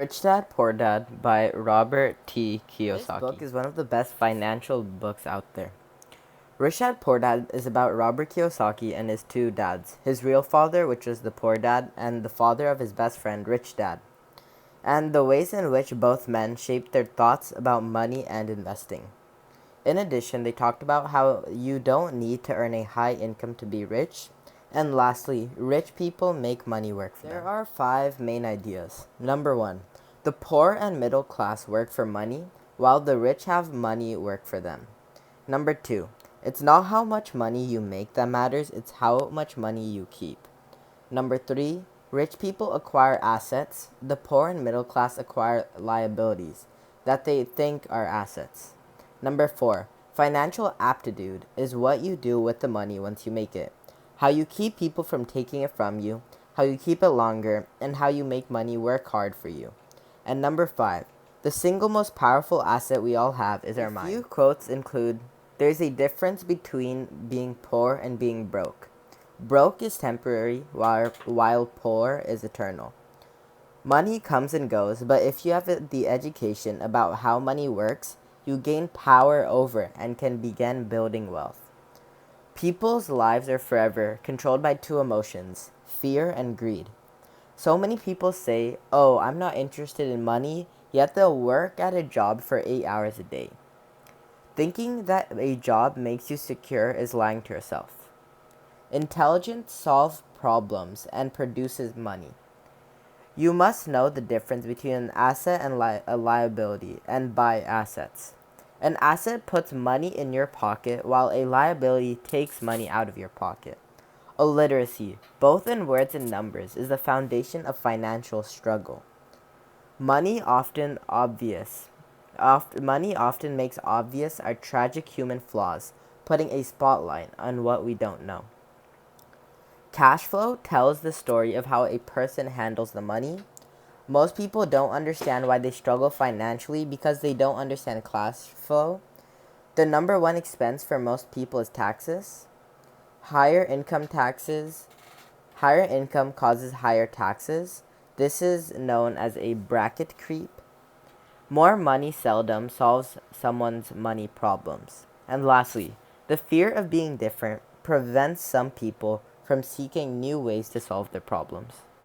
Rich Dad, Poor Dad by Robert T. Kiyosaki. This book is one of the best financial books out there. Rich Dad, Poor Dad is about Robert Kiyosaki and his two dads, his real father, which was the poor dad, and the father of his best friend, Rich Dad, and the ways in which both men shaped their thoughts about money and investing. In addition, they talked about how you don't need to earn a high income to be rich. And lastly, rich people make money work for them. There are 5 main ideas. Number 1, the poor and middle class work for money, while the rich have money work for them. Number 2, it's not how much money you make that matters, it's how much money you keep. Number 3, rich people acquire assets, the poor and middle class acquire liabilities that they think are assets. Number 4, financial aptitude is what you do with the money once you make it, how you keep people from taking it from you, how you keep it longer, and how you make money work hard for you. And number 5, the single most powerful asset we all have is our mind. A few quotes include, there's a difference between being poor and being broke. Broke is temporary, while poor is eternal. Money comes and goes, but if you have the education about how money works, you gain power over it and can begin building wealth. People's lives are forever controlled by 2 emotions, fear and greed. So many people say, oh, I'm not interested in money, yet they'll work at a job for 8 hours a day. Thinking that a job makes you secure is lying to yourself. Intelligence solves problems and produces money. You must know the difference between an asset and a liability and buy assets. An asset puts money in your pocket while a liability takes money out of your pocket. Illiteracy, both in words and numbers, is the foundation of financial struggle. Money often makes obvious our tragic human flaws, putting a spotlight on what we don't know. Cash flow tells the story of how a person handles the money. Most people don't understand why they struggle financially because they don't understand cash flow. The number 1 expense for most people is taxes. Higher income causes higher taxes. This is known as a bracket creep. More money seldom solves someone's money problems. And lastly, the fear of being different prevents some people from seeking new ways to solve their problems.